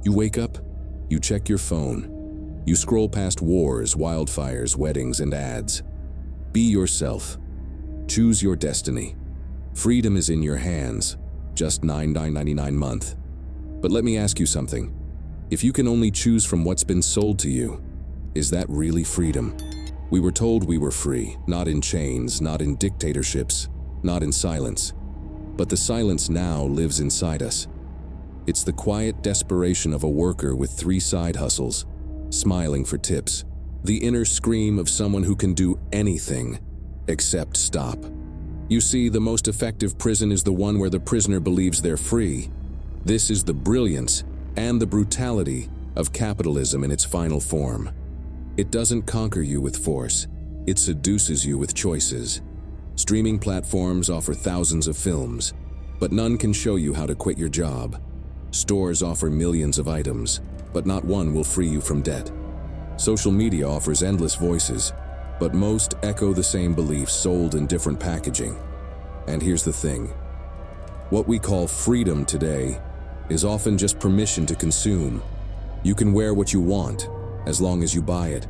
You wake up, you check your phone, you scroll past wars, wildfires, weddings, and ads. Be yourself. Choose your destiny. Freedom is in your hands, just $9.99 a month. But let me ask you something. If you can only choose from what's been sold to you, is that really freedom? We were told we were free, not in chains, not in dictatorships, not in silence. But the silence now lives inside us. It's the quiet desperation of a worker with 3 side hustles, smiling for tips. The inner scream of someone who can do anything except stop. You see, the most effective prison is the one where the prisoner believes they're free. This is the brilliance and the brutality of capitalism in its final form. It doesn't conquer you with force, it seduces you with choices. Streaming platforms offer thousands of films, but none can show you how to quit your job. Stores offer millions of items, but not one will free you from debt. Social media offers endless voices, but most echo the same beliefs sold in different packaging. And here's the thing. What we call freedom today is often just permission to consume. You can wear what you want, as long as you buy it.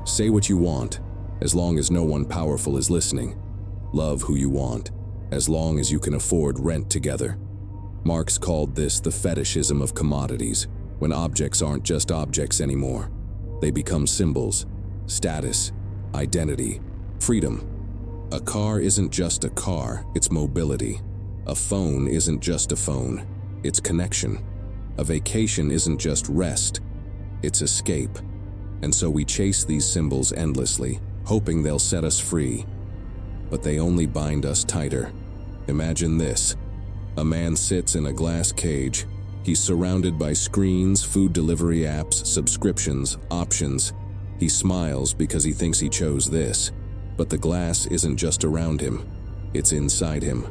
Say what you want, as long as no one powerful is listening. Love who you want, as long as you can afford rent together. Marx called this the fetishism of commodities, when objects aren't just objects anymore. They become symbols, status, identity, freedom. A car isn't just a car, it's mobility. A phone isn't just a phone, it's connection. A vacation isn't just rest, it's escape. And so we chase these symbols endlessly, hoping they'll set us free. But they only bind us tighter. Imagine this. A man sits in a glass cage. He's surrounded by screens, food delivery apps, subscriptions, options. He smiles because he thinks he chose this. But the glass isn't just around him, it's inside him.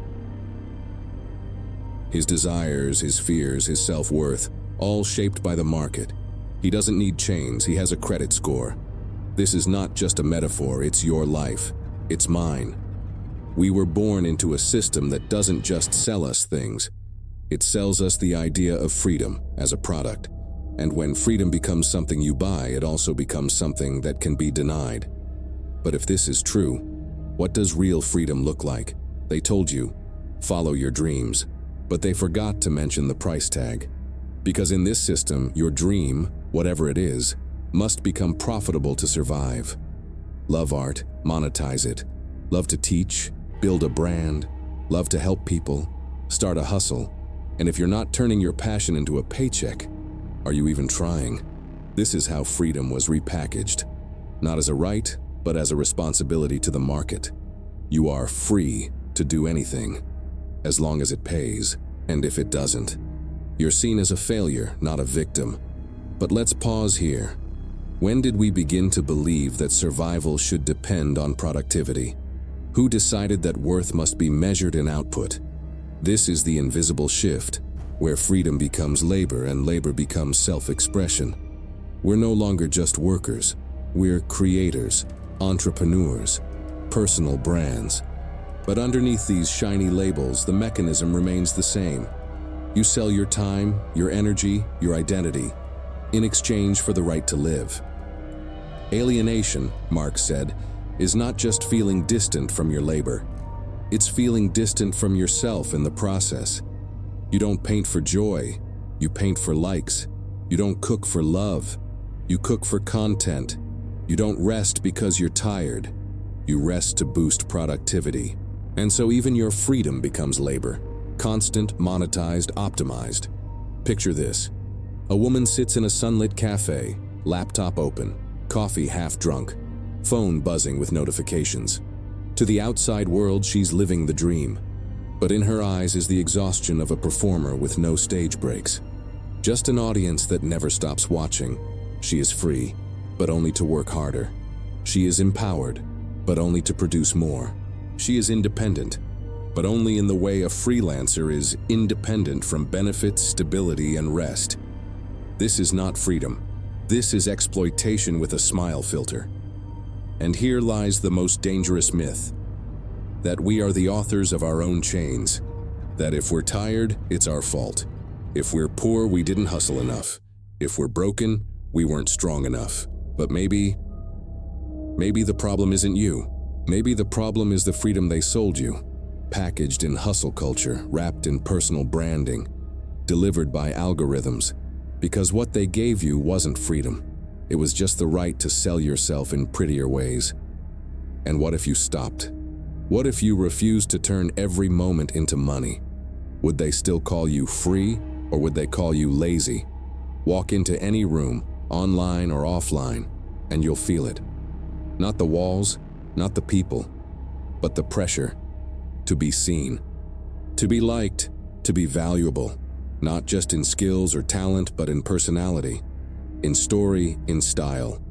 His desires, his fears, his self-worth, all shaped by the market. He doesn't need chains, he has a credit score. This is not just a metaphor, it's your life. It's mine. We were born into a system that doesn't just sell us things. It sells us the idea of freedom as a product. And when freedom becomes something you buy, it also becomes something that can be denied. But if this is true, what does real freedom look like? They told you, follow your dreams. But they forgot to mention the price tag. Because in this system, your dream, whatever it is, must become profitable to survive. Love art, monetize it. Love to teach, build a brand, love to help people, start a hustle. And if you're not turning your passion into a paycheck, are you even trying? This is how freedom was repackaged. Not as a right, but as a responsibility to the market. You are free to do anything, as long as it pays, and if it doesn't, you're seen as a failure, not a victim. But let's pause here. When did we begin to believe that survival should depend on productivity? Who decided that worth must be measured in output? This is the invisible shift, where freedom becomes labor and labor becomes self-expression. We're no longer just workers. We're creators, entrepreneurs, personal brands. But underneath these shiny labels, the mechanism remains the same. You sell your time, your energy, your identity, in exchange for the right to live. Alienation, Marx said, is not just feeling distant from your labor. It's feeling distant from yourself in the process. You don't paint for joy, you paint for likes. You don't cook for love, you cook for content. You don't rest because you're tired, you rest to boost productivity. And so even your freedom becomes labor, constant, monetized, optimized. Picture this. A woman sits in a sunlit cafe, laptop open, coffee half drunk, phone buzzing with notifications. To the outside world, she's living the dream. But in her eyes is the exhaustion of a performer with no stage breaks. Just an audience that never stops watching. She is free, but only to work harder. She is empowered, but only to produce more. She is independent, but only in the way a freelancer is independent from benefits, stability, and rest. This is not freedom. This is exploitation with a smile filter. And here lies the most dangerous myth, that we are the authors of our own chains, that if we're tired, it's our fault. If we're poor, we didn't hustle enough. If we're broken, we weren't strong enough. But maybe the problem isn't you. Maybe the problem is the freedom they sold you, packaged in hustle culture, wrapped in personal branding, delivered by algorithms. Because what they gave you wasn't freedom. It was just the right to sell yourself in prettier ways. And what if you stopped? What if you refused to turn every moment into money? Would they still call you free, or would they call you lazy? Walk into any room, online or offline, and you'll feel it. Not the walls, not the people, but the pressure to be seen, to be liked, to be valuable, not just in skills or talent, but in personality, in story, in style.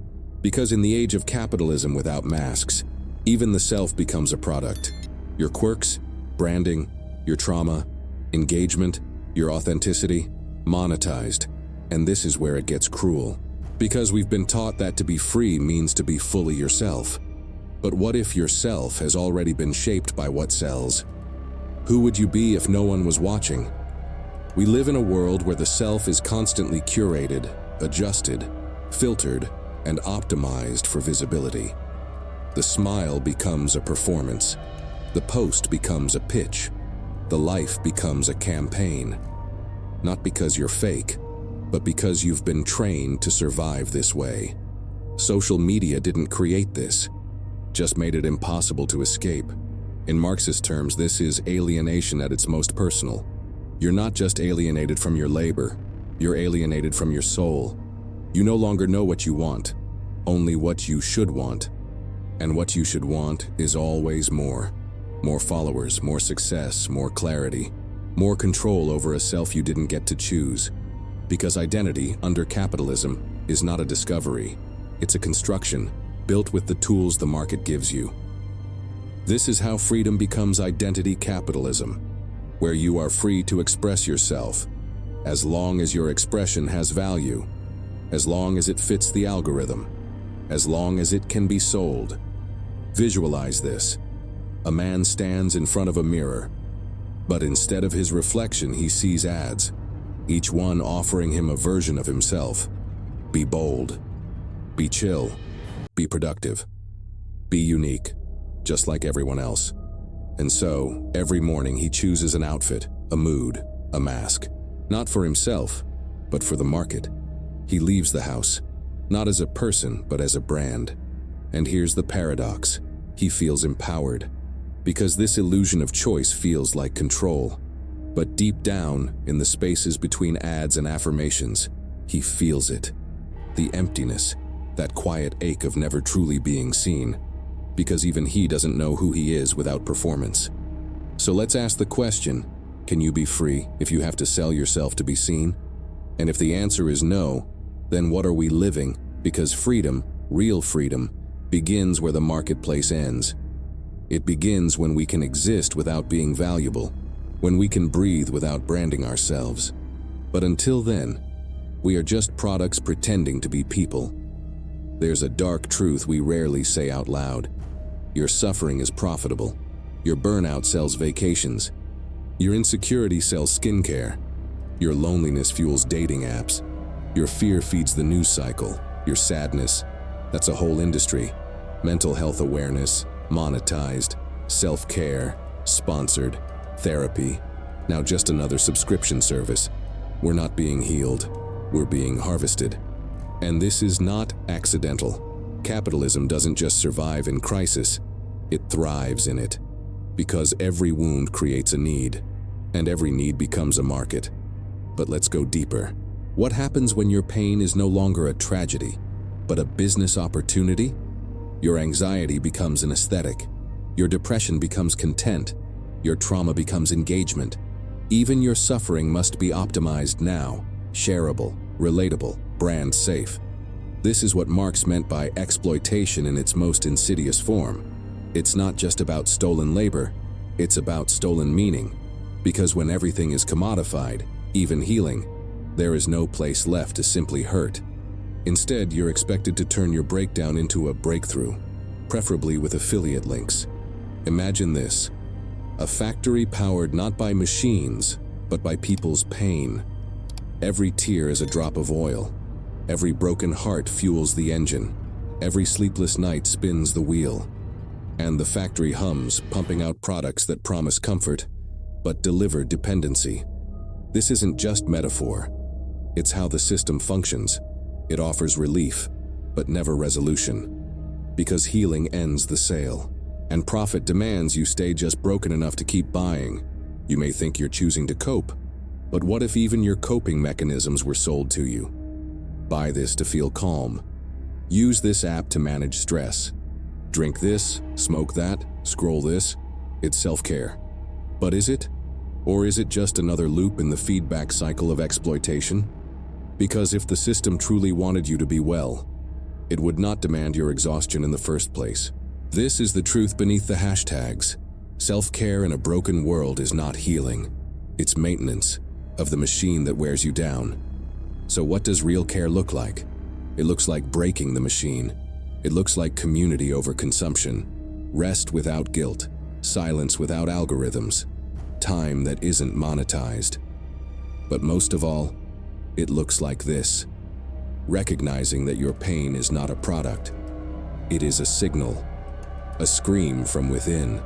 Because in the age of capitalism without masks, even the self becomes a product. Your quirks, branding, your trauma, engagement, your authenticity, monetized. And this is where it gets cruel. Because we've been taught that to be free means to be fully yourself. But what if yourself has already been shaped by what sells? Who would you be if no one was watching? We live in a world where the self is constantly curated, adjusted, filtered, and optimized for visibility. The smile becomes a performance. The post becomes a pitch. The life becomes a campaign. Not because you're fake, but because you've been trained to survive this way. Social media didn't create this, just made it impossible to escape. In Marxist terms, this is alienation at its most personal. You're not just alienated from your labor, you're alienated from your soul. You no longer know what you want, only what you should want. And what you should want is always more. More followers, more success, more clarity, more control over a self you didn't get to choose. Because identity, under capitalism, is not a discovery. It's a construction, built with the tools the market gives you. This is how freedom becomes identity capitalism, where you are free to express yourself, as long as your expression has value, as long as it fits the algorithm, as long as it can be sold. Visualize this. A man stands in front of a mirror, but instead of his reflection, he sees ads, each one offering him a version of himself. Be bold, be chill, be productive, be unique, just like everyone else. And so, every morning he chooses an outfit, a mood, a mask, not for himself, but for the market. He leaves the house, not as a person, but as a brand. And here's the paradox. He feels empowered, because this illusion of choice feels like control. But deep down, in the spaces between ads and affirmations, he feels it. The emptiness, that quiet ache of never truly being seen, because even he doesn't know who he is without performance. So let's ask the question, can you be free if you have to sell yourself to be seen? And if the answer is no, then what are we living? Because freedom, real freedom, begins where the marketplace ends. It begins when we can exist without being valuable, when we can breathe without branding ourselves. But until then, we are just products pretending to be people. There's a dark truth we rarely say out loud. Your suffering is profitable. Your burnout sells vacations. Your insecurity sells skincare. Your loneliness fuels dating apps. Your fear feeds the news cycle. Your sadness, that's a whole industry. Mental health awareness, monetized, self-care, sponsored, therapy, now just another subscription service. We're not being healed, we're being harvested. And this is not accidental. Capitalism doesn't just survive in crisis, it thrives in it. Because every wound creates a need, and every need becomes a market. But let's go deeper. What happens when your pain is no longer a tragedy, but a business opportunity? Your anxiety becomes an aesthetic. Your depression becomes content. Your trauma becomes engagement. Even your suffering must be optimized now, shareable, relatable, brand safe. This is what Marx meant by exploitation in its most insidious form. It's not just about stolen labor, it's about stolen meaning. Because when everything is commodified, even healing, there is no place left to simply hurt. Instead, you're expected to turn your breakdown into a breakthrough, preferably with affiliate links. Imagine this: a factory powered not by machines, but by people's pain. Every tear is a drop of oil. Every broken heart fuels the engine. Every sleepless night spins the wheel. And the factory hums, pumping out products that promise comfort, but deliver dependency. This isn't just metaphor. It's how the system functions. It offers relief, but never resolution. Because healing ends the sale, and profit demands you stay just broken enough to keep buying. You may think you're choosing to cope, but what if even your coping mechanisms were sold to you? Buy this to feel calm. Use this app to manage stress. Drink this, smoke that, scroll this. It's self-care. But is it? Or is it just another loop in the feedback cycle of exploitation? Because if the system truly wanted you to be well, it would not demand your exhaustion in the first place. This is the truth beneath the hashtags. Self-care in a broken world is not healing. It's maintenance of the machine that wears you down. So what does real care look like? It looks like breaking the machine. It looks like community over consumption, rest without guilt, silence without algorithms, time that isn't monetized. But most of all, it looks like this: recognizing that your pain is not a product. It is a signal, a scream from within,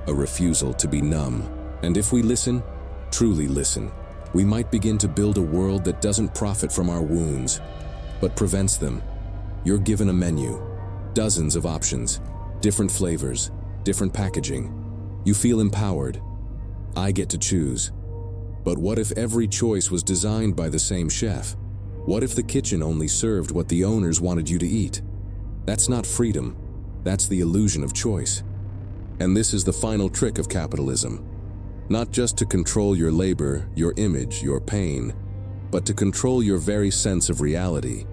a refusal to be numb. And if we listen, truly listen, we might begin to build a world that doesn't profit from our wounds, but prevents them. You're given a menu, dozens of options, different flavors, different packaging. You feel empowered. I get to choose. But what if every choice was designed by the same chef? What if the kitchen only served what the owners wanted you to eat? That's not freedom. That's the illusion of choice. And this is the final trick of capitalism. Not just to control your labor, your image, your pain, but to control your very sense of reality.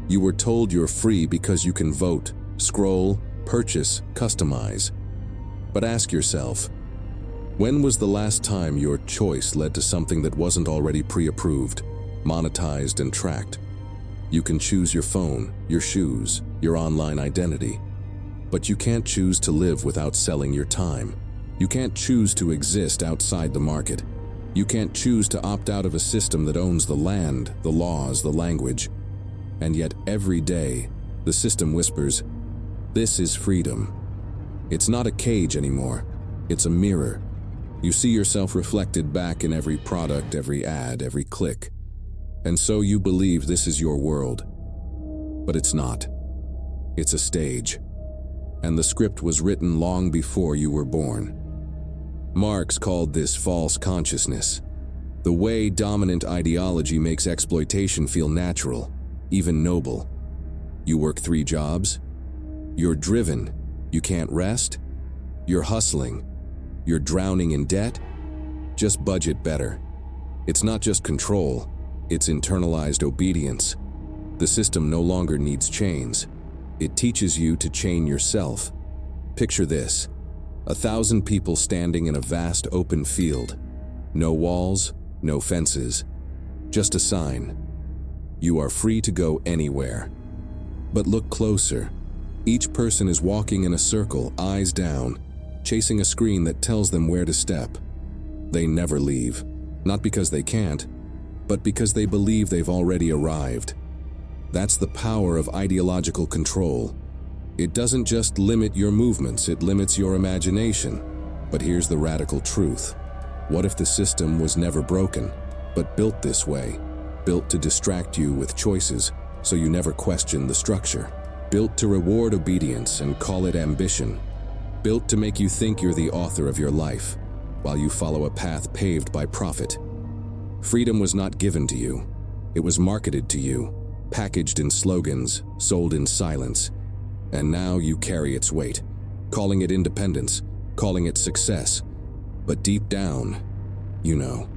You were told you're free because you can vote, scroll, purchase, customize. But ask yourself, when was the last time your choice led to something that wasn't already pre-approved, monetized, and tracked? You can choose your phone, your shoes, your online identity, but you can't choose to live without selling your time. You can't choose to exist outside the market. You can't choose to opt out of a system that owns the land, the laws, the language. And yet every day, the system whispers, "This is freedom." It's not a cage anymore. It's a mirror. You see yourself reflected back in every product, every ad, every click. And so you believe this is your world. But it's not. It's a stage. And the script was written long before you were born. Marx called this false consciousness. The way dominant ideology makes exploitation feel natural, even noble. You work 3 jobs. You're driven. You can't rest. You're hustling. You're drowning in debt. Just budget better. It's not just control. It's internalized obedience. The system no longer needs chains. It teaches you to chain yourself. Picture this: 1,000 people standing in a vast open field. No walls, no fences, just a sign. You are free to go anywhere. But look closer. Each person is walking in a circle, eyes down, chasing a screen that tells them where to step. They never leave, not because they can't, but because they believe they've already arrived. That's the power of ideological control. It doesn't just limit your movements, it limits your imagination. But here's the radical truth. What if the system was never broken, but built this way? Built to distract you with choices, so you never question the structure. Built to reward obedience and call it ambition. Built to make you think you're the author of your life, while you follow a path paved by profit. Freedom was not given to you. It was marketed to you, packaged in slogans, sold in silence. And now you carry its weight, calling it independence, calling it success. But deep down, you know,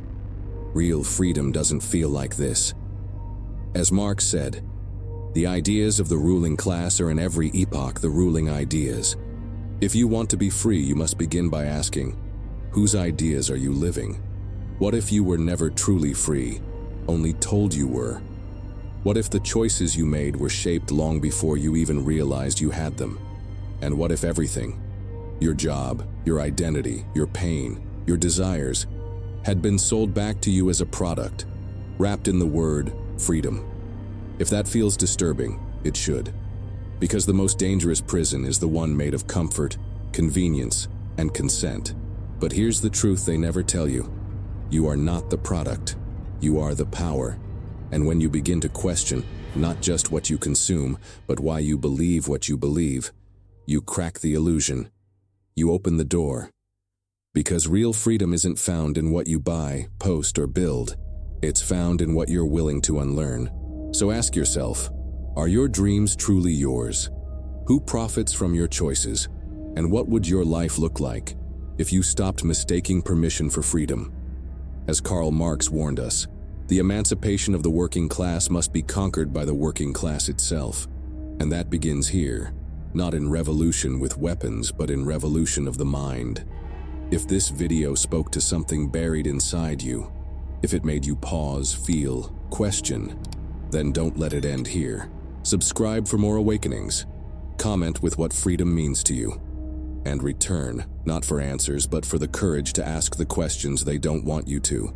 real freedom doesn't feel like this. As Marx said, the ideas of the ruling class are in every epoch the ruling ideas. If you want to be free, you must begin by asking, whose ideas are you living? What if you were never truly free, only told you were? What if the choices you made were shaped long before you even realized you had them? And what if everything, your job, your identity, your pain, your desires, had been sold back to you as a product, wrapped in the word freedom? If that feels disturbing, it should. Because the most dangerous prison is the one made of comfort, convenience, and consent. But here's the truth they never tell you. You are not the product. You are the power. And when you begin to question not just what you consume, but why you believe what you believe, you crack the illusion. You open the door. Because real freedom isn't found in what you buy, post, or build. It's found in what you're willing to unlearn. So ask yourself, are your dreams truly yours? Who profits from your choices? And what would your life look like if you stopped mistaking permission for freedom? As Karl Marx warned us, the emancipation of the working class must be conquered by the working class itself. And that begins here, not in revolution with weapons, but in revolution of the mind. If this video spoke to something buried inside you, if it made you pause, feel, question, then don't let it end here. Subscribe for more awakenings. Comment with what freedom means to you. And return, not for answers, but for the courage to ask the questions they don't want you to.